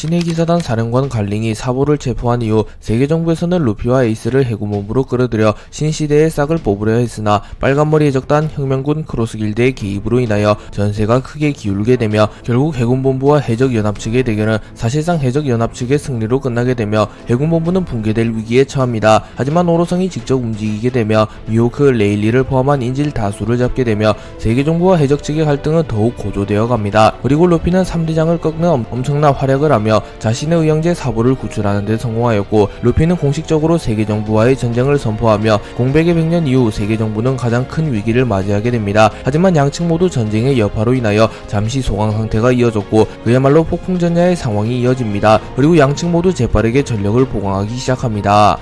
신의 기사단 사령관 갈링이 사보를 체포한 이후 세계 정부에서는 루피와 에이스를 해군본부로 끌어들여 신시대의 싹을 뽑으려 했으나 빨간머리의 적단 혁명군 크로스길드의 개입으로 인하여 전세가 크게 기울게 되며 결국 해군본부와 해적연합 측의 대결은 사실상 해적연합 측의 승리로 끝나게 되며 해군본부는 붕괴될 위기에 처합니다. 하지만 오로성이 직접 움직이게 되며 미호크, 레일리를 포함한 인질 다수를 잡게 되며 세계 정부와 해적 측의 갈등은 더욱 고조되어 갑니다. 그리고 루피는 3대장을 꺾는 엄청난 활약을 하며 자신의 의형제 사보를 구출하는 데 성공하였고, 루피는 공식적으로 세계 정부와의 전쟁을 선포하며 공백의 100년 이후 세계 정부는 가장 큰 위기를 맞이하게 됩니다. 하지만 양측 모두 전쟁의 여파로 인하여 잠시 소강 상태가 이어졌고 그야말로 폭풍전야의 상황이 이어집니다. 그리고 양측 모두 재빠르게 전력을 보강하기 시작합니다.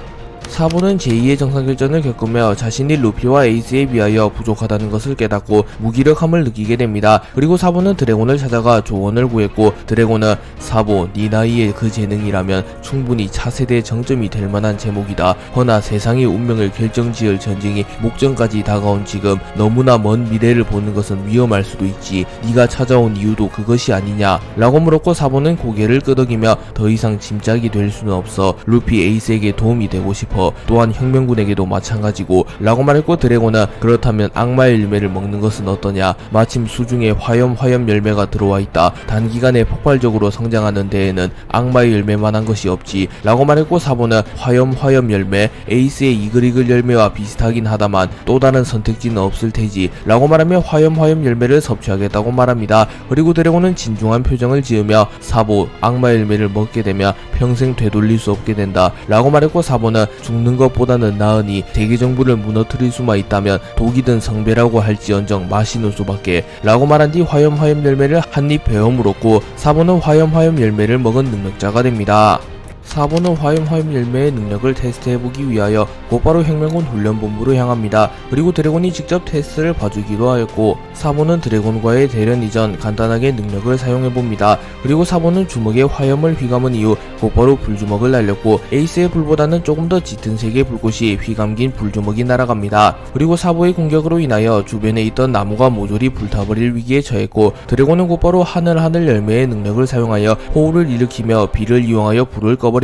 사보는 제2의 정상결전을 겪으며 자신이 루피와 에이스에 비하여 부족하다는 것을 깨닫고 무기력함을 느끼게 됩니다. 그리고 사보는 드래곤을 찾아가 조언을 구했고, 드래곤은 사보, 네 나이에 그 재능이라면 충분히 차세대 정점이 될 만한 제목이다. 허나 세상의 운명을 결정지을 전쟁이 목전까지 다가온 지금 너무나 먼 미래를 보는 것은 위험할 수도 있지. 네가 찾아온 이유도 그것이 아니냐 라고 물었고, 사보는 고개를 끄덕이며 더 이상 짐짝이 될 수는 없어. 루피, 에이스에게 도움이 되고 싶어. 또한 혁명군에게도 마찬가지고 라고 말했고, 드래곤은 그렇다면 악마의 열매를 먹는 것은 어떠냐. 마침 수중에 화염 열매가 들어와 있다. 단기간에 폭발적으로 성장하는 데에는 악마의 열매만한 것이 없지 라고 말했고, 사보는 화염 열매, 에이스의 이글이글 열매와 비슷하긴 하다만 또 다른 선택지는 없을 테지 라고 말하며 화염 열매를 섭취하겠다고 말합니다. 그리고 드래곤은 진중한 표정을 지으며 사보, 악마의 열매를 먹게 되면 평생 되돌릴 수 없게 된다 라고 말했고, 사보는 죽는 것보다는 나으니 세계 정부를 무너뜨릴 수만 있다면 독이든 성배라고 할지언정 마시는 수밖에 라고 말한 뒤 화염 열매를 한입 베어 물었고, 사보는 화염 열매를 먹은 능력자가 됩니다. 사보는 화염 열매의 능력을 테스트해보기 위하여 곧바로 혁명군 훈련본부로 향합니다. 그리고 드래곤이 직접 테스트를 봐주기로 하였고, 사보는 드래곤과의 대련 이전 간단하게 능력을 사용해봅니다. 그리고 사보는 주먹에 화염을 휘감은 이후 곧바로 불주먹을 날렸고, 에이스의 불보다는 조금 더 짙은 색의 불꽃이 휘감긴 불주먹이 날아갑니다. 그리고 사보의 공격으로 인하여 주변에 있던 나무가 모조리 불타버릴 위기에 처했고, 드래곤은 곧바로 하늘 열매의 능력을 사용하여 호우를 일으키며 비를 이용하여 불을 꺼버립니다.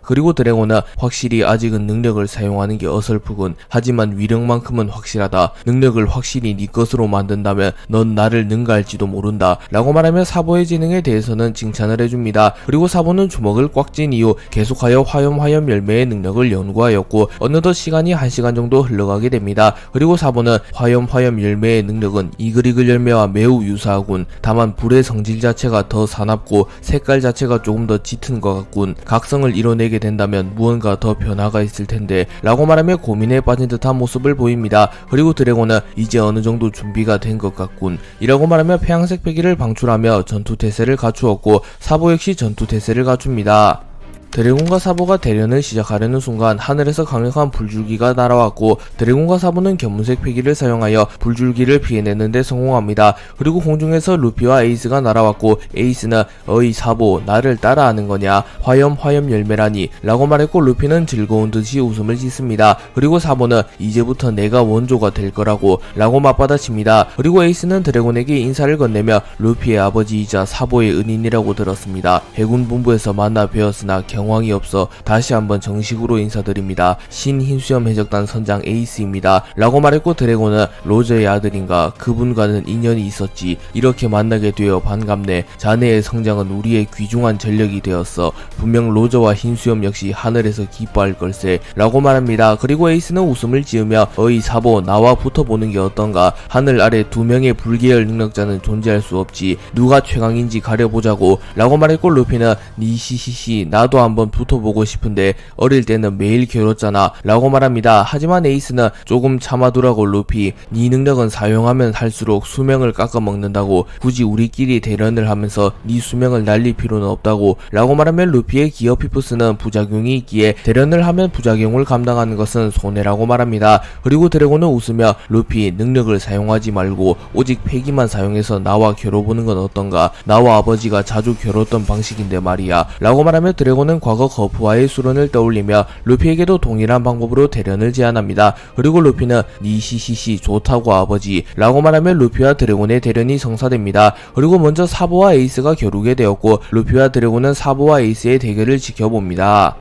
그리고 드래곤은 확실히 아직은 능력을 사용하는 게 어설프군. 하지만 위력만큼은 확실하다. 능력을 확실히 네 것으로 만든다면 넌 나를 능가할지도 모른다 라고 말하며 사보의 재능에 대해서는 칭찬을 해줍니다. 그리고 사보는 주먹을 꽉 쥔 이후 계속하여 화염 열매의 능력을 연구하였고, 어느덧 시간이 1시간 정도 흘러가게 됩니다. 그리고 사보는 화염 열매의 능력은 이글이글 열매와 매우 유사하군. 다만 불의 성질 자체가 더 사납고 색깔 자체가 조금 더 짙은 것 같군. 각성을 이뤄내게 된다면 무언가 더 변화가 있을 텐데 라고 말하며 고민에 빠진 듯한 모습을 보입니다. 그리고 드래곤은 이제 어느 정도 준비가 된 것 같군 이라고 말하며 폐양색 패기를 방출하며 전투태세를 갖추었고, 사보 역시 전투태세를 갖춥니다. 드래곤과 사보가 대련을 시작하려는 순간 하늘에서 강력한 불줄기가 날아왔고, 드래곤과 사보는 견문색 패기를 사용하여 불줄기를 피해내는 데 성공합니다. 그리고 공중에서 루피와 에이스가 날아왔고, 에이스는 어이 사보, 나를 따라하는 거냐, 화염 열매라니 라고 말했고, 루피는 즐거운 듯이 웃음을 짓습니다. 그리고 사보는 이제부터 내가 원조가 될 거라고 라고 맞받아칩니다. 그리고 에이스는 드래곤에게 인사를 건네며 루피의 아버지이자 사보의 은인이라고 들었습니다. 해군 본부에서 만나 뵈었으나 경황이 없어 다시 한번 정식으로 인사드립니다. 신흰수염 해적단 선장 에이스입니다 라고 말했고, 드래곤은 로저의 아들인가, 그분과는 인연이 있었지. 이렇게 만나게 되어 반갑네. 자네의 성장은 우리의 귀중한 전력이 되었어. 분명 로저와 흰수염 역시 하늘에서 기뻐할 걸세 라고 말합니다. 그리고 에이스는 웃음을 지으며 어이 사보, 나와 붙어보는 게 어떤가. 하늘 아래 2명의 불계열 능력자는 존재할 수 없지. 누가 최강인지 가려보자고 라고 말했고, 루피는 니시시시 나도 한번 붙어보고 싶은데 어릴 때는 매일 괴롭잖아 라고 말합니다. 하지만 에이스는 조금 참아두라고 루피, 네 능력은 사용하면 할수록 수명을 깎아먹는다고. 굳이 우리끼리 대련을 하면서 네 수명을 날릴 필요는 없다고 라고 말하면, 루피의 기어 피프스는 부작용이 있기에 대련을 하면 부작용을 감당하는 것은 손해라고 말합니다. 그리고 드래곤은 웃으며 루피, 능력을 사용하지 말고 오직 패기만 사용해서 나와 겨뤄보는 건 어떤가. 나와 아버지가 자주 겨뤘던 방식인데 말이야 라고 말하며, 드래곤은 사보는 과거 거푸와의 수련을 떠올리며 루피에게도 동일한 방법으로 대련을 제안합니다. 그리고 루피는 니시시시 좋다고 아버지 라고 말하며 루피와 드래곤의 대련이 성사됩니다. 그리고 먼저 사보와 에이스가 겨루게 되었고 루피와 드래곤은 사보와 에이스의 대결을 지켜봅니다.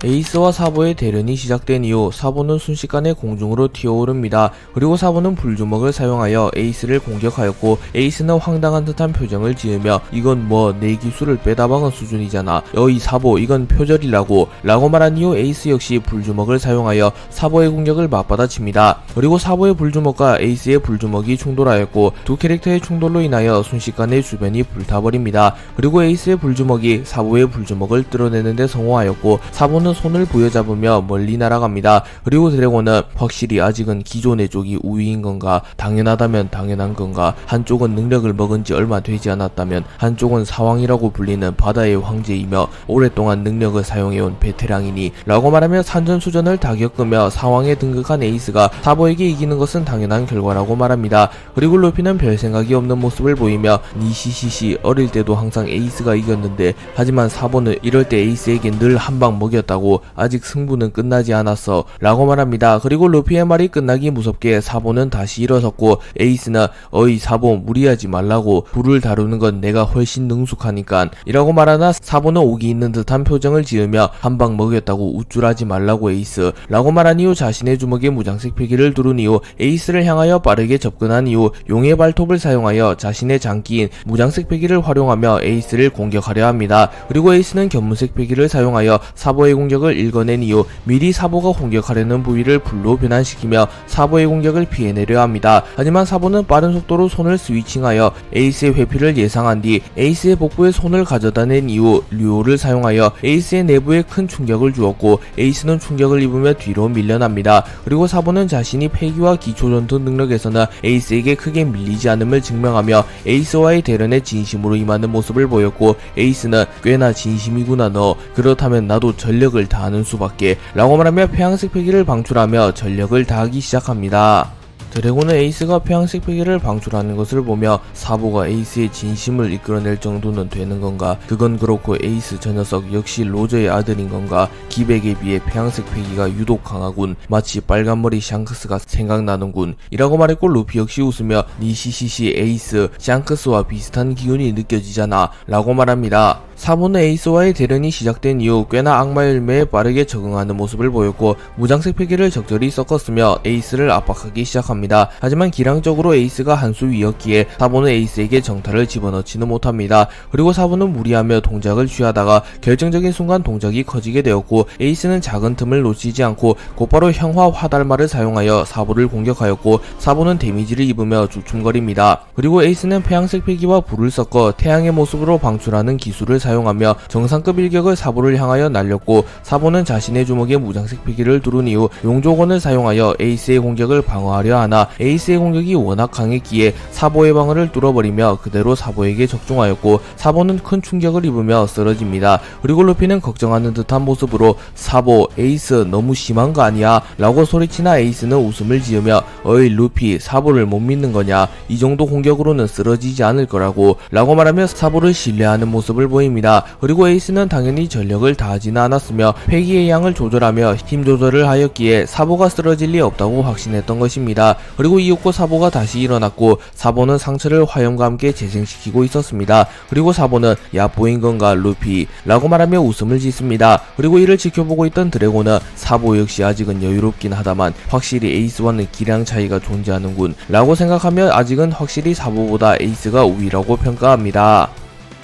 에이스와 사보의 대련이 시작된 이후 사보는 순식간에 공중으로 튀어오릅니다. 그리고 사보는 불주먹을 사용하여 에이스를 공격하였고 에이스는 황당한 듯한 표정을 지으며 이건 뭐 내 기술을 빼다박은 수준이잖아. 어이 사보 이건 표절이라고 라고 말한 이후 에이스 역시 불주먹을 사용하여 사보의 공격을 맞받아칩니다. 그리고 사보의 불주먹과 에이스의 불주먹이 충돌하였고 두 캐릭터의 충돌로 인하여 순식간에 주변이 불타버립니다. 그리고 에이스의 불주먹이 사보의 불주먹을 뚫어내는데 성공하였고 사보는 손을 부여잡으며 멀리 날아갑니다. 그리고 드래곤은 확실히 아직은 기존의 쪽이 우위인 건가? 당연하다면 당연한 건가? 한쪽은 능력을 먹은 지 얼마 되지 않았다면 한쪽은 사왕이라고 불리는 바다의 황제이며 오랫동안 능력을 사용해온 베테랑이니 라고 말하며 산전수전을 다 겪으며 사왕에 등극한 에이스가 사보에게 이기는 것은 당연한 결과라고 말합니다. 그리고 루피는 별 생각이 없는 모습을 보이며 니시시시 어릴 때도 항상 에이스가 이겼는데 하지만 사보는 이럴 때 에이스에게 늘 한 방 먹였다고 아직 승부는 끝나지 않았어 라고 말합니다. 그리고 루피의 말이 끝나기 무섭게 사보는 다시 일어섰고 에이스는 어이 사보 무리하지 말라고 불을 다루는 건 내가 훨씬 능숙하니깐 이라고 말하나 사보는 오기 있는 듯한 표정을 지으며 한 방 먹였다고 우쭐하지 말라고 에이스 라고 말한 이후 자신의 주먹에 무장색 필기를 두른 이후 에이스를 향하여 빠르게 접근한 이후 용의 발톱을 사용하여 자신의 장기인 무장색 필기를 활용하며 에이스를 공격하려 합니다. 그리고 에이스는 견문색 필기를 사용하여 사보의 공격을 읽어낸 이후 미리 사보가 공격하려는 부위를 불로 변환시키며 사보의 공격을 피해내려 합니다. 하지만 사보는 빠른 속도로 손을 스위칭하여 에이스의 회피를 예상한 뒤 에이스의 복부에 손을 가져다 낸 이후 류오를 사용하여 에이스의 내부에 큰 충격을 주었고 에이스는 충격을 입으며 뒤로 밀려납니다. 그리고 사보는 자신이 폐기와 기초전투 능력에서는 에이스에게 크게 밀리지 않음을 증명하며 에이스와의 대련에 진심으로 임하는 모습을 보였고 에이스는 꽤나 진심이구나 너 그렇다면 나도 전력을 다하는 수밖에 라고 말하며 폐양색 패기를 방출하며 전력을 다하기 시작합니다. 드래곤은 에이스가 폐양색 패기를 방출하는 것을 보며 사보가 에이스의 진심을 이끌어낼 정도는 되는 건가? 그건 그렇고 에이스 저 녀석 역시 로저의 아들인 건가? 기백에 비해 폐양색 패기가 유독 강하군. 마치 빨간머리 샹크스가 생각나는군. 이라고 말했고 루피 역시 웃으며 니시시시 에이스 샹크스와 비슷한 기운이 느껴지잖아 라고 말합니다. 사보는 에이스와의 대련이 시작된 이후 꽤나 악마 열매에 빠르게 적응하는 모습을 보였고 무장색 패기를 적절히 섞었으며 에이스를 압박하기 시작합니다. 하지만 기량적으로 에이스가 한 수 위였기에 사보는 에이스에게 정타를 집어넣지는 못합니다. 그리고 사보는 무리하며 동작을 취하다가 결정적인 순간 동작이 커지게 되었고 에이스는 작은 틈을 놓치지 않고 곧바로 형화 화달마를 사용하여 사보를 공격하였고 사보는 데미지를 입으며 주춤거립니다. 그리고 에이스는 폐양색 패기와 불을 섞어 태양의 모습으로 방출하는 기술을 사용하며 정상급 일격을 사보를 향하여 날렸고 사보는 자신의 주먹에 무장색 패기를 두른 이후 용조건을 사용하여 에이스의 공격을 방어하려 하나 에이스의 공격이 워낙 강했기에 사보의 방어를 뚫어버리며 그대로 사보에게 적중하였고 사보는 큰 충격을 입으며 쓰러집니다. 그리고 루피는 걱정하는 듯한 모습으로 사보 에이스 너무 심한 거 아니야? 라고 소리치나 에이스는 웃음을 지으며 어이 루피 사보를 못 믿는 거냐? 이 정도 공격으로는 쓰러지지 않을 거라고 라고 말하며 사보를 신뢰하는 모습을 보입니다. 그리고 에이스는 당연히 전력을 다하지는 않았으며 패기의 양을 조절하며 힘 조절을 하였기에 사보가 쓰러질 리 없다고 확신했던 것입니다. 그리고 이윽고 사보가 다시 일어났고 사보는 상처를 화염과 함께 재생시키고 있었습니다. 그리고 사보는 야 보인 건가 루피 라고 말하며 웃음을 짓습니다. 그리고 이를 지켜보고 있던 드래곤은 사보 역시 아직은 여유롭긴 하다만 확실히 에이스와는 기량 차이가 존재하는군 라고 생각하며 아직은 확실히 사보보다 에이스가 우위라고 평가합니다.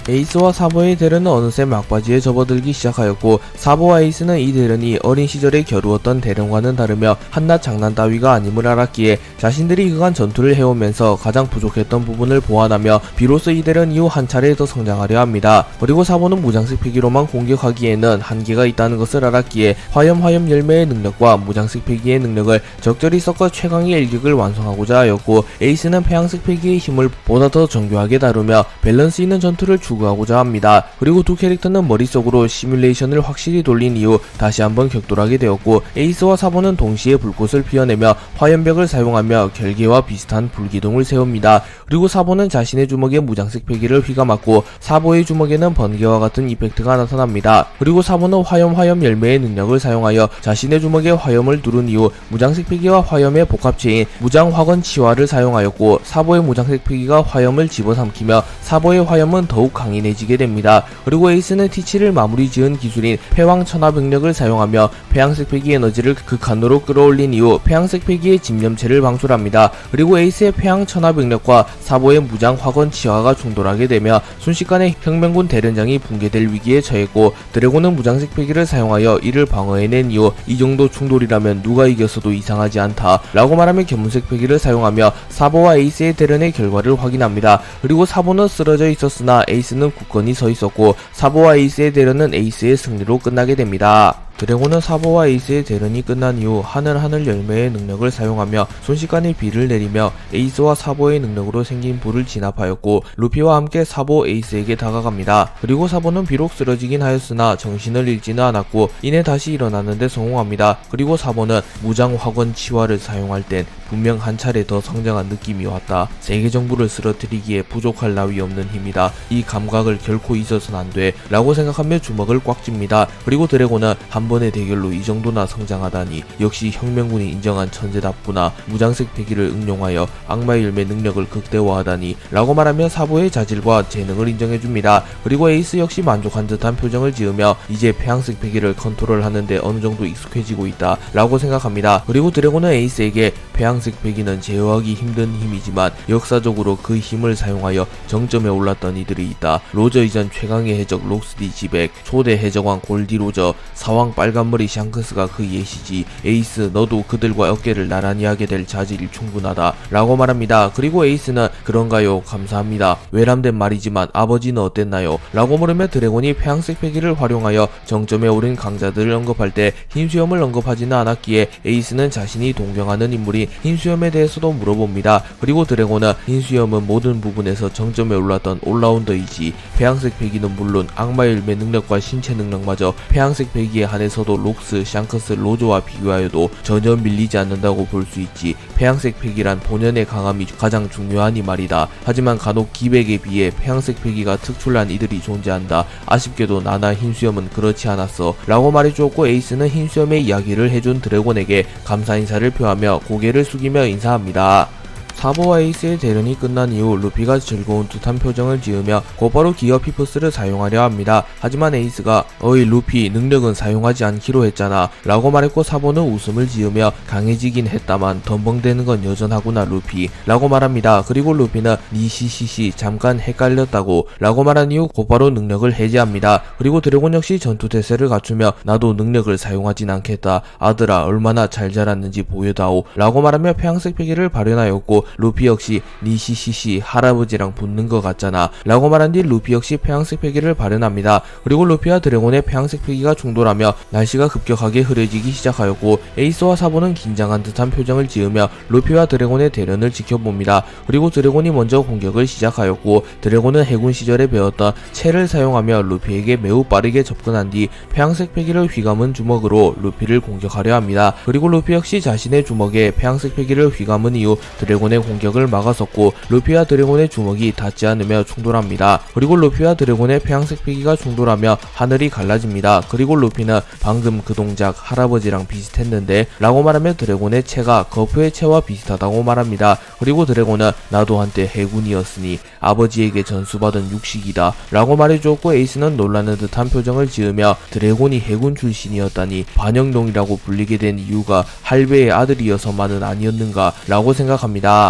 에이스와 사보의 대련은 어느새 막바지에 접어들기 시작하였고 사보와 에이스는 이 대련이 어린 시절에 겨루었던 대련과는 다르며 한낱 장난 따위가 아님을 알았기에 자신들이 그간 전투를 해오면서 가장 부족했던 부분을 보완하며 비로소 이 대련 이후 한 차례 더 성장하려 합니다. 그리고 사보는 무장색 패기로만 공격하기에는 한계가 있다는 것을 알았기에 화염 열매의 능력과 무장색 패기의 능력을 적절히 섞어 최강의 일격을 완성하고자 하였고 에이스는 폐양색 패기의 힘을 보다 더 정교하게 다루며 밸런스 있는 전투를 추구 요구하고자 합니다. 그리고 두 캐릭터는 머릿속으로 시뮬레이션을 확실히 돌린 이후 다시 한번 격돌하게 되었고, 에이스와 사보는 동시에 불꽃을 피워내며 화염벽을 사용하며 결계와 비슷한 불기둥을 세웁니다. 그리고 사보는 자신의 주먹에 무장색 패기를 휘감았고, 사보의 주먹에는 번개와 같은 이펙트가 나타납니다. 그리고 사보는 화염 열매의 능력을 사용하여 자신의 주먹에 화염을 두른 이후 무장색 패기와 화염의 복합체인 무장 화건 치화를 사용하였고, 사보의 무장색 패기가 화염을 집어삼키며 사보의 화염은 더욱 강인해지게 됩니다. 그리고 에이스는 T7을 마무리 지은 기술인 패왕 천하병력을 사용하며 폐양색 패기 에너지를 극한으로 끌어올린 이후 폐양색 패기의 집념체를 방출합니다. 그리고 에이스의 폐양 천하병력과 사보의 무장 화건 치화가 충돌하게 되며 순식간에 혁명군 대련장이 붕괴될 위기에 처했고, 드래곤은 무장색 패기를 사용하여 이를 방어해낸 이후 이 정도 충돌이라면 누가 이겼어도 이상하지 않다 라고 말하며 견문색 패기를 사용하며 사보와 에이스의 대련의 결과를 확인합니다. 그리고 사보는 쓰러져 있었으나 에이스는 굳건히 서 있었고, 사보와 에이스의 대련은 에이스의 승리로 끝나게 됩니다. 드래곤은 사보와 에이스의 대련이 끝난 이후 하늘 열매의 능력을 사용하며 순식간에 비를 내리며 에이스와 사보의 능력으로 생긴 불을 진압하였고, 루피와 함께 사보 에이스에게 다가갑니다. 그리고 사보는 비록 쓰러지긴 하였으나 정신을 잃지는 않았고 이내 다시 일어나는데 성공합니다. 그리고 사보는 무장 화건 치화를 사용할 땐 분명 한 차례 더 성장한 느낌이 왔다. 세계 정부를 쓰러뜨리기에 부족할 나위 없는 힘이다. 이 감각을 결코 잊어선 안 돼 라고 생각하며 주먹을 꽉 쥡니다. 그리고 드래곤은 한 번의 대결로 이 정도나 성장하다니 역시 혁명군이 인정한 천재답구나. 무장색 패기를 응용하여 악마의 열매 능력을 극대화하다니 라고 말하며 사보의 자질과 재능을 인정해줍니다. 그리고 에이스 역시 만족한 듯한 표정을 지으며 이제 폐양색 패기를 컨트롤하는데 어느정도 익숙해지고 있다 라고 생각합니다. 그리고 드래곤은 에이스에게 폐양색 패기는 제어하기 힘든 힘이지만 역사적으로 그 힘을 사용하여 정점에 올랐던 이들이 있다. 로저 이전 최강의 해적 록스디 지백, 초대 해적왕 골디 로저, 사왕 빨간머리 샹크스가 그 예시지. 에이스 너도 그들과 어깨를 나란히 하게 될 자질이 충분하다 라고 말합니다. 그리고 에이스는 그런가요? 감사합니다. 외람된 말이지만 아버지는 어땠나요? 라고 물으며 드래곤이 폐양색 패기를 활용하여 정점에 오른 강자들을 언급할 때 흰수염을 언급하지는 않았기에 에이스는 자신이 동경하는 인물인 흰수염에 대해서도 물어봅니다. 그리고 드래곤은 흰수염은 모든 부분에서 정점에 올랐던 올라운더이지. 폐양색 패기는 물론 악마의 열매 능력과 신체 능력마저 폐양색 패기에 한해서도 록스, 샹크스, 로저와 비교하여도 전혀 밀리지 않는다고 볼 수 있지. 폐양색 패기란 본연의 강함이 가장 중요하니 말이다. 하지만 간혹 기백에 비해 폐양색 패기가 특출난 이들이 존재한다. 아쉽게도 나나 흰수염은 그렇지 않았어 라고 말해주었고, 에이스는 흰수염의 이야기를 해준 드래곤에게 감사 인사를 표하며 고개를 숙이며 인사합니다. 사보와 에이스의 대련이 끝난 이후 루피가 즐거운 듯한 표정을 지으며 곧바로 기어 피프스를 사용하려 합니다. 하지만 에이스가 어이 루피 능력은 사용하지 않기로 했잖아 라고 말했고, 사보는 웃음을 지으며 강해지긴 했다만 덤벙대는 건 여전하구나 루피 라고 말합니다. 그리고 루피는 니시시시 잠깐 헷갈렸다고 라고 말한 이후 곧바로 능력을 해제합니다. 그리고 드래곤 역시 전투태세를 갖추며 나도 능력을 사용하진 않겠다. 아들아 얼마나 잘 자랐는지 보여다오 라고 말하며 폐양색 패기를 발현하였고, 루피 역시 니시시시 할아버지랑 붙는 것 같잖아 라고 말한 뒤 루피 역시 폐양색 패기를 발현합니다. 그리고 루피와 드래곤의 폐양색 패기가 충돌하며 날씨가 급격하게 흐려지기 시작하였고, 에이스와 사보는 긴장한 듯한 표정을 지으며 루피와 드래곤의 대련을 지켜봅니다. 그리고 드래곤이 먼저 공격을 시작하였고, 드래곤은 해군 시절에 배웠던 채를 사용하며 루피에게 매우 빠르게 접근한 뒤 폐양색 패기를 휘감은 주먹으로 루피를 공격하려 합니다. 그리고 루피 역시 자신의 주먹에 폐양색 패기를 휘감은 이후 드래곤의 공격을 막아섰고, 루피와 드래곤의 주먹이 닿지 않으며 충돌합니다. 그리고 루피와 드래곤의 폐양색 패기가 충돌하며 하늘이 갈라집니다. 그리고 루피는 방금 그 동작 할아버지랑 비슷했는데 라고 말하며 드래곤의 채가 거프의 채와 비슷하다고 말합니다. 그리고 드래곤은 나도 한때 해군이었으니 아버지에게 전수받은 육식이다 라고 말해주었고, 에이스는 놀라는 듯한 표정을 지으며 드래곤이 해군 출신이었다니 반영동이라고 불리게 된 이유가 할배의 아들이어서만은 아니었는가 라고 생각합니다.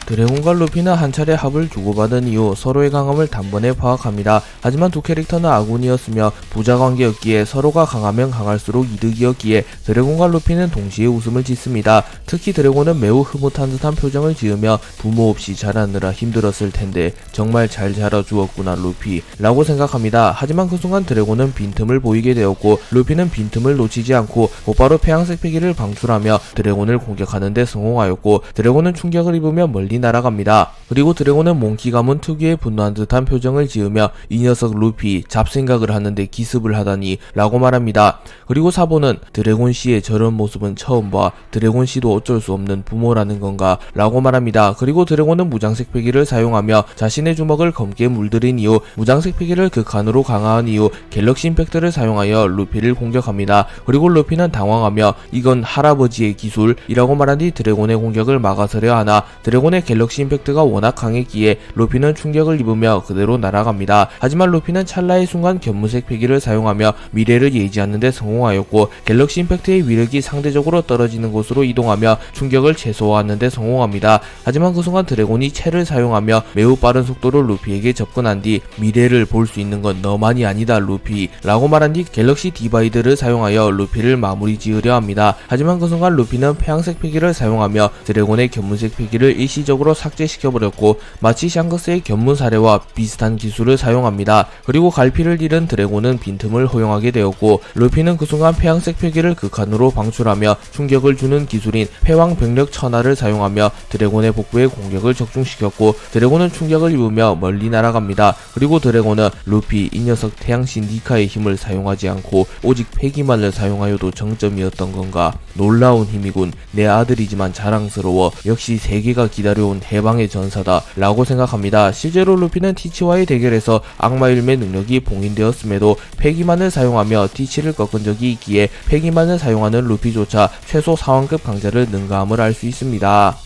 드래곤과 루피는 한 차례 합을 주고받은 이후 서로의 강함을 단번에 파악합니다. 하지만 두 캐릭터는 아군이었으며 부자관계였기에 서로가 강하면 강할수록 이득이었기에 드래곤과 루피는 동시에 웃음을 짓습니다. 특히 드래곤은 매우 흐뭇한 듯한 표정을 지으며 부모 없이 자라느라 힘들었을 텐데 정말 잘 자라주었구나 루피 라고 생각합니다. 하지만 그 순간 드래곤은 빈틈을 보이게 되었고, 루피는 빈틈을 놓치지 않고 곧바로 폐양색 패기를 방출하며 드래곤을 공격하는 데 성공하였고, 드래곤은 충격을 입으며 멀리 멀리 날아갑니다. 그리고 드래곤은 몽키 가문 특유의 분노한 듯한 표정을 지으며 이 녀석 루피 잡생각을 하는데 기습을 하다니 라고 말합니다. 그리고 사보는 드래곤씨의 저런 모습은 처음 봐. 드래곤씨도 어쩔 수 없는 부모라는 건가 라고 말합니다. 그리고 드래곤은 무장색 패기를 사용하며 자신의 주먹을 검게 물들인 이후 무장색 패기를 극한으로 강화한 이후 갤럭시 임팩트를 사용하여 루피를 공격합니다. 그리고 루피는 당황하며 이건 할아버지의 기술이라고 말한 뒤 드래곤의 공격을 막아서려 하나 드래곤의 갤럭시 임팩트가 워낙 강했기에 루피는 충격을 입으며 그대로 날아갑니다. 하지만 루피는 찰나의 순간 견문색 패기를 사용하며 미래를 예지하는 데 성공하였고 갤럭시 임팩트의 위력이 상대적으로 떨어지는 곳으로 이동하며 충격을 최소화하는 데 성공합니다. 하지만 그 순간 드래곤이 채를 사용하며 매우 빠른 속도로 루피에게 접근한 뒤 미래를 볼 수 있는 건 너만이 아니다 루피 라고 말한 뒤 갤럭시 디바이드를 사용하여 루피를 마무리 지으려 합니다. 하지만 그 순간 루피는 폐양색 패기를 사용하며 드래곤의 견문색 패기를 일시적으로 삭제시켜버렸고 마치 샹크스의 견문 사례와 비슷한 기술을 사용합니다. 그리고 갈피를 잃은 드래곤은 빈틈을 허용하게 되었고 루피는 그 순간 폐양색 패기를 극한으로 방출하며 충격을 주는 기술인 패왕 병력 천하를 사용하며 드래곤의 복부에 공격을 적중시켰고 드래곤은 충격을 입으며 멀리 날아갑니다. 그리고 드래곤은 루피 이 녀석 태양신 니카의 힘을 사용하지 않고 오직 패기만을 사용하여도 정점이었던 건가. 놀라운 힘이군. 내 아들이지만 자랑스러워. 역시 세계가 기다려온 해방의 전사다 라고 생각합니다. 실제로 루피는 티치와의 대결에서 악마일의 능력이 봉인되었음에도 패기만을 사용하며 티치를 꺾은 적이 있기에 패기만을 사용하는 루피조차 최소 사왕급 강자를 능가함을 알 수 있습니다.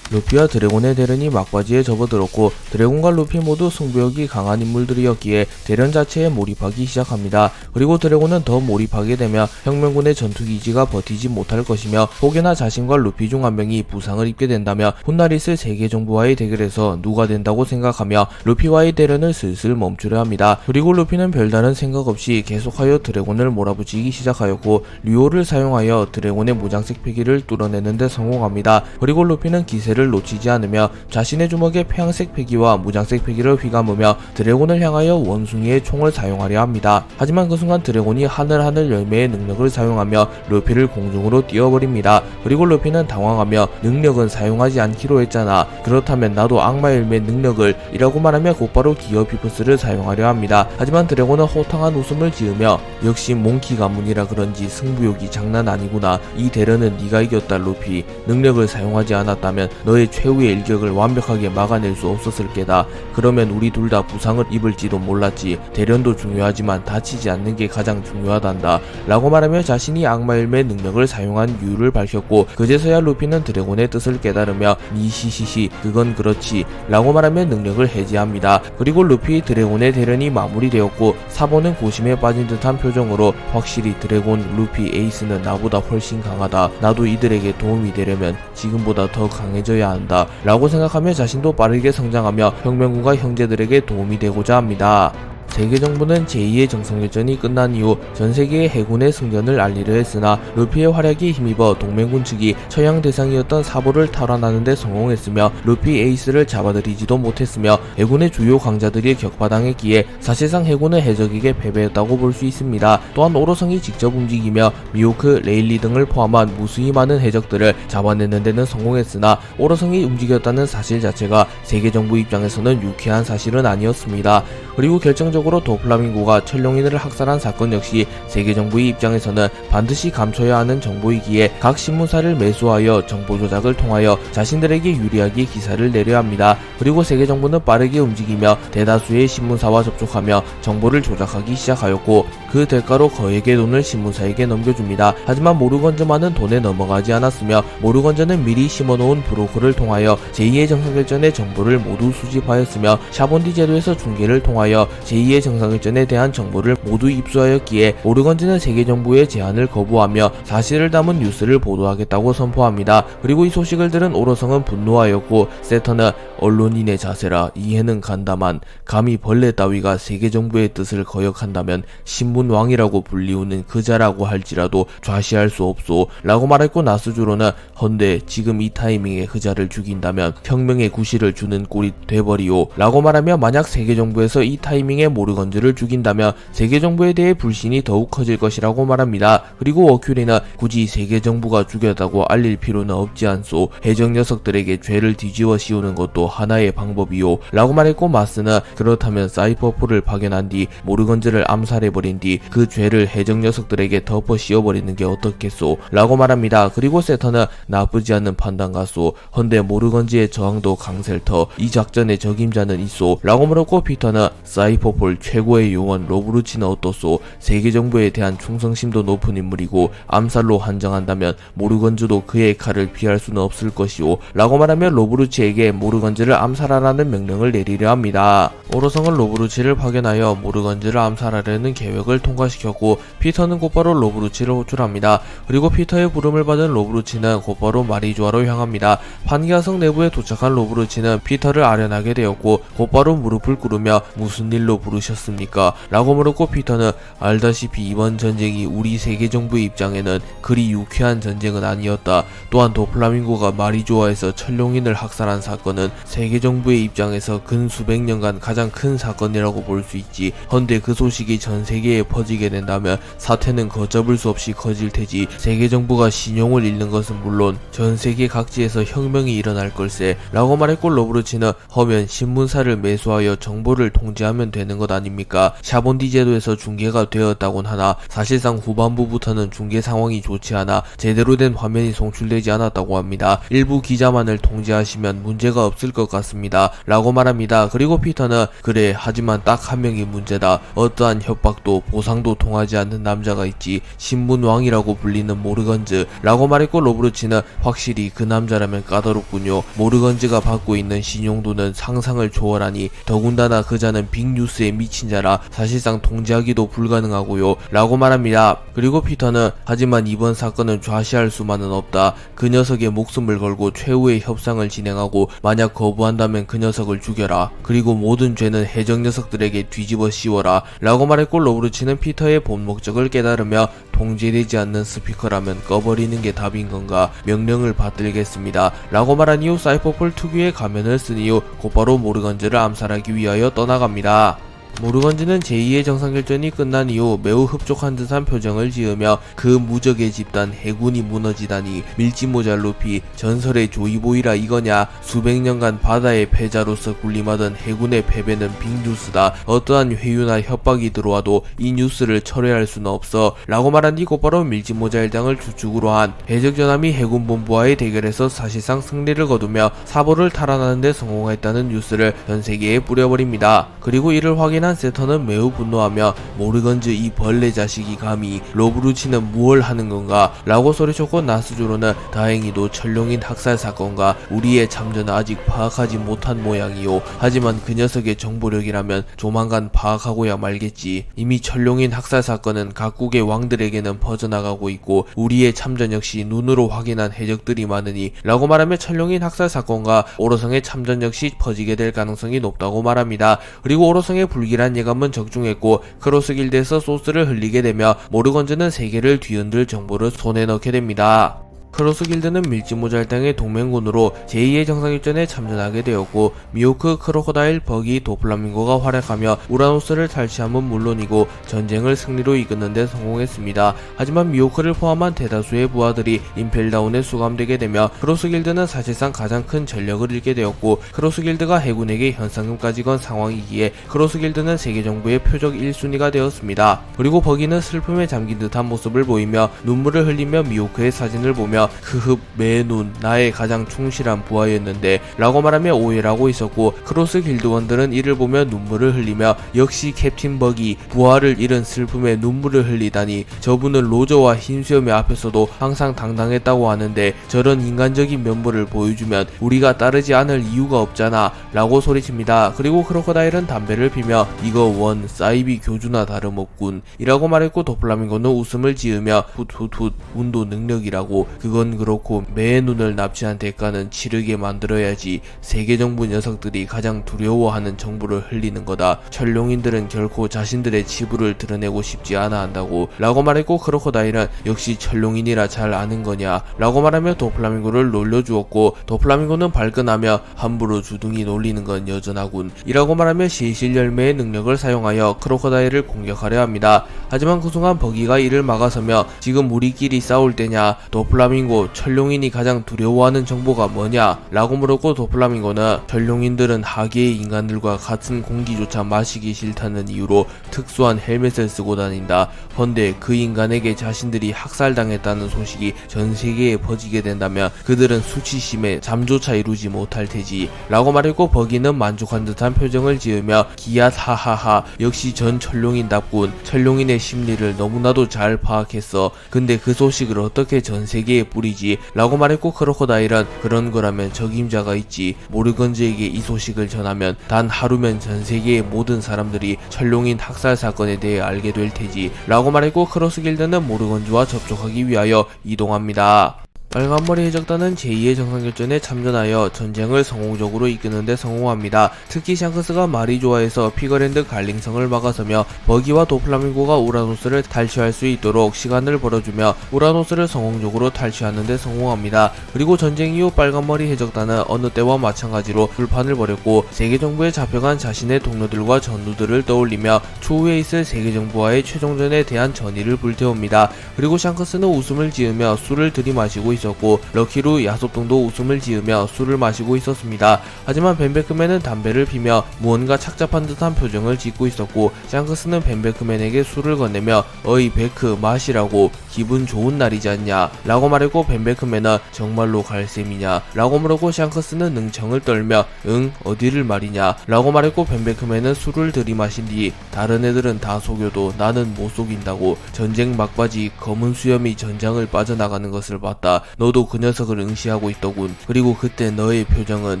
루피와 드래곤의 대련이 막바지에 접어들었고 드래곤과 루피 모두 승부욕이 강한 인물들이었기에 대련 자체에 몰입하기 시작합니다. 그리고 드래곤은 더 몰입하게 되며 혁명군의 전투기지가 버티지 못할 것이며 혹여나 자신과 루피 중 한 명이 부상을 입게 된다며 훗날 있을 세계정부와의 대결에서 누가 된다고 생각하며 루피와의 대련을 슬슬 멈추려 합니다. 그리고 루피는 별다른 생각 없이 계속하여 드래곤을 몰아붙이기 시작하였고 류오를 사용하여 드래곤의 무장색 패기를 뚫어내는 데 성공합니다. 그리고 루피는 기세를 놓치지 않으며 자신의 주먹에 폐양색 패기와 무장색 패기를 휘감으며 드래곤을 향하여 원숭이의 총을 사용하려 합니다. 하지만 그 순간 드래곤이 하늘하늘 열매의 능력을 사용하며 루피를 공중으로 띄워버립니다. 그리고 루피는 당황하며 능력은 사용하지 않기로 했잖아. 그렇다면 나도 악마 열매 능력을 이라고 말하며 곧바로 기어 비프스를 사용하려 합니다. 하지만 드래곤은 호탕한 웃음을 지으며 역시 몽키 가문이라 그런지 승부욕이 장난 아니구나. 이 대련은 네가 이겼다 루피. 능력을 사용하지 않았다면 너의 최후의 일격을 완벽하게 막아낼 수 없었을 게다. 그러면 우리 둘 다 부상을 입을지도 몰랐지. 대련도 중요하지만 다치지 않는 게 가장 중요하단다 라고 말하며 자신이 악마열매 능력을 사용한 이유를 밝혔고 그제서야 루피는 드래곤의 뜻을 깨달으며 니시시시 그건 그렇지 라고 말하며 능력을 해제합니다. 그리고 루피 드래곤의 대련이 마무리되었고 사보는 고심에 빠진 듯한 표정으로 확실히 드래곤, 루피, 에이스는 나보다 훨씬 강하다. 나도 이들에게 도움이 되려면 지금보다 더 강해져야 한다 라고 생각하며 자신도 빠르게 성장하며 혁명군과 형제들에게 도움이 되고자 합니다. 세계정부는 제2의 정상결전이 끝난 이후 전세계의 해군의 승전을 알리려 했으나 루피의 활약에 힘입어 동맹군 측이 처형 대상이었던 사보를 탈환하는 데 성공했으며 루피 에이스를 잡아들이지도 못했으며 해군의 주요 강자들이 격파당했기에 사실상 해군은 해적에게 패배했다고 볼 수 있습니다. 또한 오로성이 직접 움직이며 미호크, 레일리 등을 포함한 무수히 많은 해적들을 잡아내는 데는 성공했으나 오로성이 움직였다는 사실 자체가 세계정부 입장에서는 유쾌한 사실은 아니었습니다. 그리고 결정적으로 도플라밍고가 철룡인을 학살한 사건 역시 세계정부의 입장에서는 반드시 감춰야 하는 정보이기에 각 신문사를 매수하여 정보 조작을 통하여 자신들에게 유리하게 기사를 내려 합니다. 그리고 세계정부는 빠르게 움직이며 대다수의 신문사와 접촉하며 정보를 조작하기 시작하였고 그 대가로 거액의 돈을 신문사에게 넘겨줍니다. 하지만 모르건즈만은 돈에 넘어가지 않았으며 모르건즈는 미리 심어놓은 브로커를 통하여 제2의 정상결전의 정보를 모두 수집하였으며 샤본디 제도에서 중계를 통하여 제2의 정상결전에 대한 정보를 모두 입수하였기에 모르건즈는 세계정부의 제안을 거부하며 사실을 담은 뉴스를 보도하겠다고 선포합니다. 그리고 이 소식을 들은 오로성은 분노하였고 세터는 언론인의 자세라 이해는 간다만 감히 벌레 따위가 세계정부의 뜻을 거역한다면 신문왕이라고 불리우는 그자라고 할지라도 좌시할 수 없소 라고 말했고, 나스주로는 헌데 지금 이 타이밍에 그자를 죽인다면 혁명의 구실을 주는 꼴이 돼버리오 라고 말하며, 만약 세계정부에서 이 타이밍에 모르건즈를 죽인다면 세계정부에 대해 불신이 더욱 커질 것이라고 말합니다. 그리고 워큐리는 굳이 세계정부가 죽였다고 알릴 필요는 없지 않소, 해적 녀석들에게 죄를 뒤집어 씌우는 것도 하나의 방법이요 라고 말했고, 마스는 그렇다면 사이퍼4를 파견한 뒤 모르건즈를 암살해버린 뒤 그 죄를 해적 녀석들에게 덮어 씌워버리는 게 어떻겠소 라고 말합니다. 그리고 세터는 나쁘지 않은 판단가소, 헌데 모르건즈의 저항도 강셀 터 이 작전의 적임자는 있소 라고 물었고, 피터는 사이퍼4 최고의 요원 로브루치는 어떻소, 세계정부에 대한 충성심도 높은 인물이고 암살로 한정한다면 모르건즈도 그의 칼을 피할 수는 없을 것이오 라고 말하며 로브루치에게 모르건즈를 암살하라는 명령을 내리려 합니다. 오로성은 로브루치를 파견하여 모르건즈를 암살하려는 계획을 통과시켰고, 피터는 곧바로 로브루치를 호출합니다. 그리고 피터의 부름을 받은 로브루치는 곧바로 마리조아로 향합니다. 판기아성 내부에 도착한 로브루치는 피터를 아련하게 되었고, 곧바로 무릎을 꿇으며 무슨 일로 부르셨습니까? 라고 물었고, 피터는 알다시피 이번 전쟁이 우리 세계정부의 입장에는 그리 유쾌한 전쟁은 아니었다. 또한 도플라밍고가 마리조아에서 천룡인을 학살한 사건은 세계정부의 입장에서 근 수백 년간 가장 큰 사건이라고 볼 수 있지. 헌데 그 소식이 전 세계에 퍼지게 된다면 사태는 걷잡을 수 없이 커질 테지. 세계정부가 신용을 잃는 것은 물론 전 세계 각지에서 혁명이 일어날 걸세 라고 말했고, 로브루치는 허면 신문사를 매수하여 정보를 통제하면 되는 것 아닙니까? 샤본디 제도에서 중계가 되었다곤 하나 사실상 후반부부터는 중계 상황이 좋지 않아 제대로 된 화면이 송출되지 않았다고 합니다. 일부 기자만을 통제하시면 문제가 없을 것 같습니다 라고 말합니다. 그리고 피터는 그래, 하지만 딱 한 명이 문제다. 어떠한 협박도 보상도 통하지 않는 남자가 있지. 신문왕이라고 불리는 모르건즈 라고 말했고, 로브루치는 확실히 그 남자라면 까다롭군요. 모르건즈가 받고 있는 신용도는 상상을 초월하니 더군다나 그자는 빅뉴스에 미친 자라 사실상 통제하기도 불가능하고요 라고 말합니다. 그리고 피터는 하지만 이번 사건은 좌시할 수만은 없다. 그 녀석의 목숨을 걸고 최후의 협상을 진행하고 만약 거부한다면 그 녀석을 죽여라. 그리고 모든 죄는 해적 녀석들에게 뒤집어 씌워라 라고 말했고, 로브루치는 피터의 본 목적을 깨달으며 통제되지 않는 스피커라면 꺼버리는 게 답인 건가, 명령을 받들겠습니다 라고 말한 이후 사이퍼4 특유의 가면을 쓴 이후 곧바로 모르건즈를 암살하기 위하여 떠나갑니다. 모르건즈는 제2의 정상결전이 끝난 이후 매우 흡족한 듯한 표정을 지으며 그 무적의 집단 해군이 무너지다니 밀짚모자 루피 전설의 조이보이라 이거냐, 수백 년간 바다의 패자로서 군림하던 해군의 패배는 빅뉴스다. 어떠한 회유나 협박이 들어와도 이 뉴스를 철회할 수는 없어 라고 말한 뒤 곧바로 밀짚모자 일당을 주축으로 한 해적전함이 해군본부와의 대결에서 사실상 승리를 거두며 사보를 탈환하는 데 성공했다는 뉴스를 전 세계에 뿌려버립니다. 그리고 이를 확인한 세터는 매우 분노하며 모르건즈 이 벌레 자식이 감히 로브루치는 무얼 하는 건가 라고 소리쳤고, 나스주로는 다행히도 천룡인 학살 사건과 우리의 참전은 아직 파악하지 못한 모양이요. 하지만 그 녀석의 정보력이라면 조만간 파악하고야 말겠지. 이미 천룡인 학살 사건은 각국의 왕들에게는 퍼져나가고 있고 우리의 참전 역시 눈으로 확인한 해적들이 많으니 라고 말하며 천룡인 학살 사건과 오로성의 참전 역시 퍼지게 될 가능성이 높다고 말합니다. 그리고 오로성의 불길한 예감은 적중했고 크로스 길드에서 소스를 흘리게 되며 모르건즈는 세계를 뒤흔들 정보를 손에 넣게 됩니다. 크로스 길드는 밀짚모자 일당의 동맹군으로 제2의 정상일전에 참전하게 되었고, 미호크, 크로코다일, 버기, 도플라밍고가 활약하며 우라노스를 탈취함은 물론이고 전쟁을 승리로 이끄는 데 성공했습니다. 하지만 미호크를 포함한 대다수의 부하들이 임펠다운에 수감되게 되며 크로스 길드는 사실상 가장 큰 전력을 잃게 되었고, 크로스 길드가 해군에게 현상금까지 건 상황이기에 크로스 길드는 세계정부의 표적 1순위가 되었습니다. 그리고 버기는 슬픔에 잠긴 듯한 모습을 보이며 눈물을 흘리며 미호크의 사진을 보며 흐흡 매눈 나의 가장 충실한 부하였는데 라고 말하며 오해를 하고 있었고, 크로스 길드원들은 이를 보며 눈물을 흘리며 역시 캡틴 버기, 부하를 잃은 슬픔에 눈물을 흘리다니 저분은 로저와 흰수염의 앞에서도 항상 당당했다고 하는데 저런 인간적인 면모를 보여주면 우리가 따르지 않을 이유가 없잖아 라고 소리칩니다. 그리고 크로코다일은 담배를 피며 이거 원 사이비 교주나 다름없군 이라고 말했고, 도플라밍고는 웃음을 지으며 훗훗훗 운도 능력이라고 그건 그렇고 매의 눈을 납치한 대가는 치르게 만들어야지. 세계정부 녀석들이 가장 두려워하는 정보를 흘리는 거다. 천룡인들은 결코 자신들의 치부를 드러내고 싶지 않아 한다고 라고 말했고, 크로커다일은 역시 천룡인이라 잘 아는 거냐 라고 말하며 도플라밍고를 놀려주었고, 도플라밍고는 발끈하며 함부로 주둥이 놀리는 건 여전하군 이라고 말하며 실실열매의 능력을 사용하여 크로커다일을 공격하려 합니다. 하지만 그 순간 버기가 이를 막아서며 지금 우리끼리 싸울 때냐, 도플라밍고 천룡인이 가장 두려워하는 정보가 뭐냐 라고 물었고, 도플라밍고는 천룡인들은 하계의 인간들과 같은 공기조차 마시기 싫다는 이유로 특수한 헬멧을 쓰고 다닌다. 헌데 그 인간에게 자신들이 학살당했다는 소식이 전 세계에 퍼지게 된다면 그들은 수치심에 잠조차 이루지 못할 테지 라고 말했고, 버기는 만족한 듯한 표정을 지으며 기얏 하하하, 역시 전 천룡인답군. 천룡인의 심리를 너무나도 잘 파악했어. 근데 그 소식을 어떻게 전 세계에 뿌리지 라고 말했고, 크로커다일은 그런 거라면 적임자가 있지. 모르건즈에게 이 소식을 전하면 단 하루면 전 세계의 모든 사람들이 천룡인 학살 사건에 대해 알게 될 테지 라고 말했고, 크로스길드는 모르건즈와 접촉하기 위하여 이동합니다. 빨간머리 해적단은 제2의 정상결전에 참전하여 전쟁을 성공적으로 이끄는데 성공합니다. 특히 샹크스가 말이 좋아해서 피거랜드 갈링성을 막아서며 버기와 도플라밍고가 우라노스를 탈취할 수 있도록 시간을 벌어주며 우라노스를 성공적으로 탈취하는데 성공합니다. 그리고 전쟁 이후 빨간머리 해적단은 어느 때와 마찬가지로 불판을 벌였고, 세계정부에 잡혀간 자신의 동료들과 전우들을 떠올리며 추후에 있을 세계정부와의 최종전에 대한 전의를 불태웁니다. 그리고 샹크스는 웃음을 지으며 술을 들이마시고 있었고, 럭키루 야소통도 웃음을 지으며 술을 마시고 있었습니다. 하지만 벤베크맨은 담배를 피며 무언가 착잡한 듯한 표정을 짓고 있었고, 샹크스는 벤베크맨에게 술을 건네며 어이 베크 마시라고, 기분 좋은 날이지 않냐 라고 말했고, 벤베크맨은 정말로 갈 셈이냐 라고 물었고, 샹크스는 능청을 떨며 응 어디를 말이냐 라고 말했고, 벤베크맨은 술을 들이마신 뒤 다른 애들은 다 속여도 나는 못 속인다고, 전쟁 막바지 검은 수염이 전장을 빠져나가는 것을 봤다. 너도 그 녀석을 응시하고 있더군. 그리고 그때 너의 표정은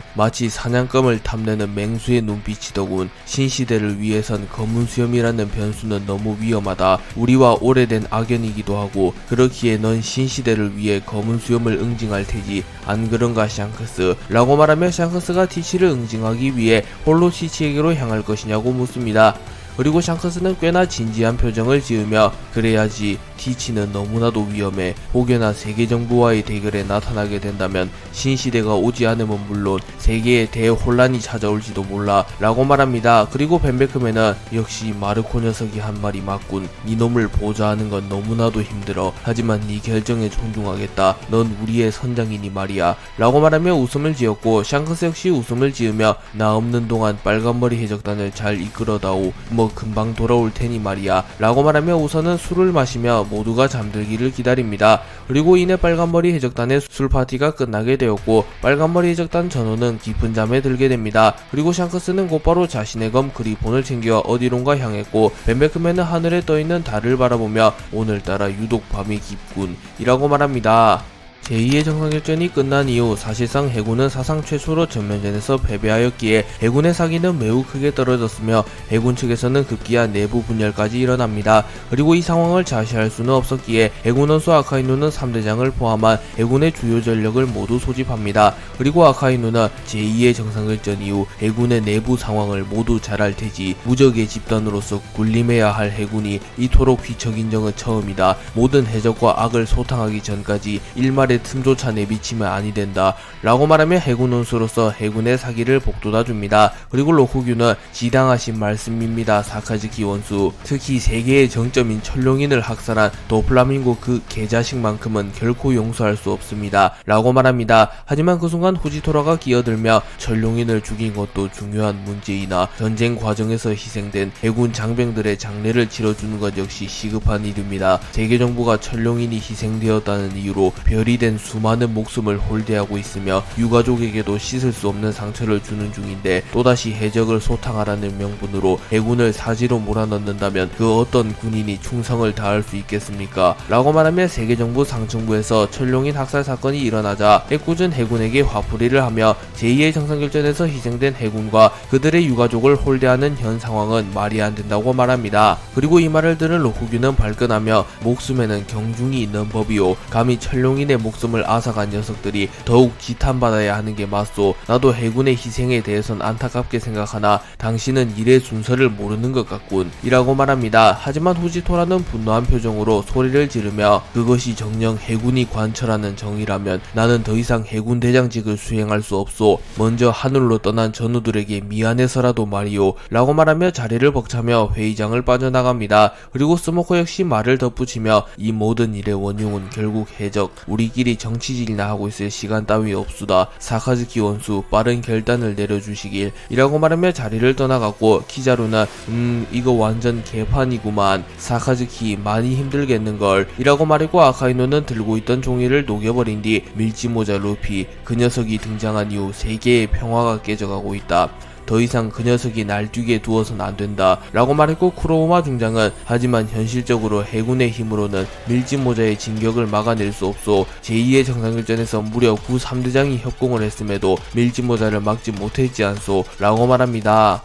마치 사냥감을 탐내는 맹수의 눈빛이더군. 신시대를 위해선 검은 수염이라는 변수는 너무 위험하다. 우리와 오래된 악연이기도 하고, 그렇기에 넌 신시대를 위해 검은 수염을 응징할 테지 안 그런가 샹크스 라고 말하며, 샹크스가 티치를 응징하기 위해 홀로 티치에게로 향할 것이냐고 묻습니다. 그리고 샹크스는 꽤나 진지한 표정을 지으며 그래야지, 티치는 너무나도 위험해. 혹여나 세계정부와의 대결에 나타나게 된다면 신시대가 오지 않으면 물론 세계에 대혼란이 찾아올지도 몰라 라고 말합니다. 그리고 벤베크맨은 역시 마르코 녀석이 한 말이 맞군. 이놈을 보좌하는 건 너무나도 힘들어. 하지만 네 결정에 존중하겠다. 넌 우리의 선장이니 말이야 라고 말하며 웃음을 지었고, 샹크스 역시 웃음을 지으며 나 없는 동안 빨간머리 해적단을 잘 이끌어다오. 뭐 금방 돌아올 테니 말이야 라고 말하며 우선은 술을 마시며 모두가 잠들기를 기다립니다. 그리고 이내 빨간머리 해적단의 술파티가 끝나게 되었고, 빨간머리 해적단 전우는 깊은 잠에 들게 됩니다. 그리고 샹크스는 곧바로 자신의 검 그리폰을 챙겨 어디론가 향했고, 벤베크맨은 하늘에 떠있는 달을 바라보며 오늘따라 유독 밤이 깊군 이라고 말합니다. 제2의 정상결전이 끝난 이후 사실상 해군은 사상 최초로 전면전에서 패배하였기에 해군의 사기는 매우 크게 떨어졌으며 해군 측에서는 급기야 내부 분열까지 일어납니다. 그리고 이 상황을 자시할 수는 없었기에 해군 원수 아카이누는 3대장을 포함한 해군의 주요 전력을 모두 소집합니다. 그리고 아카이누는 제2의 정상결전 이후 해군의 내부 상황을 모두 잘 알 테지. 무적의 집단으로서 군림해야 할 해군이 이토록 휘척인 적은 처음이다. 모든 해적과 악을 소탕하기 전까지 일말의 틈조차 내비치면 아니 된다 라고 말하며 해군 원수로서 해군의 사기를 복돋아 줍니다. 그리고 로쿠규는 지당하신 말씀입니다. 사카즈키 원수. 특히 세계의 정점인 천룡인을 학살한 도플라밍고 그 개자식만큼은 결코 용서할 수 없습니다 라고 말합니다. 하지만 그 순간 후지토라가 끼어들며 천룡인을 죽인 것도 중요한 문제이나 전쟁 과정에서 희생된 해군 장병들의 장례를 치러주는 것 역시 시급한 일입니다. 세계정부가 천룡인이 희생되었다는 이유로 별이 된 수많은 목숨을 홀대하고 있으며 유가족에게도 씻을 수 없는 상처를 주는 중인데 또다시 해적을 소탕하라는 명분으로 해군을 사지로 몰아넣는다면 그 어떤 군인이 충성을 다할 수 있겠습니까? 라고 말하며 세계정부 상층부에서 천룡인 학살 사건이 일어나자 애꿎은 해군에게 화풀이를 하며 제2의 정상결전에서 희생된 해군과 그들의 유가족을 홀대하는 현 상황은 말이 안 된다고 말합니다. 그리고 이 말을 들은 로쿠규는 발끈하며 목숨에는 경중이 있는 법이요, 감히 천룡인의 목숨을 목숨을 앗아간 녀석들이 더욱 지탄받아야 하는 게 맞소. 나도 해군의 희생에 대해선 안타깝게 생각하나 당신은 일의 순서를 모르는 것 같군 이라고 말합니다. 하지만 후지토라는 분노한 표정으로 소리를 지르며 그것이 정녕 해군이 관철하는 정의라면 나는 더 이상 해군 대장직을 수행할 수 없소. 먼저 하늘로 떠난 전우들에게 미안해서라도 말이오 라고 말하며 자리를 벅차며 회의장을 빠져나갑니다. 그리고 스모커 역시 말을 덧붙이며 이 모든 일의 원흉은 결국 해적, 우리끼리 정치질이나 하고 있을 시간 따위 없수다. 사카즈키 원수 빠른 결단을 내려주시길 이라고 말하며 자리를 떠나갔고, 키자루는 이거 완전 개판이구만. 사카즈키 많이 힘들겠는걸 이라고 말했고, 아카이노는 들고 있던 종이를 녹여버린 뒤 밀짚모자 루피, 그 녀석이 등장한 이후 세계의 평화가 깨져가고 있다. 더 이상 그 녀석이 날뛰게 두어선 안된다 라고 말했고, 쿠로우마 중장은 하지만 현실적으로 해군의 힘으로는 밀짚모자의 진격을 막아낼 수 없소. 제2의 정상결전에서 무려 구 3대장이 협공을 했음에도 밀짚모자를 막지 못했지 않소 라고 말합니다.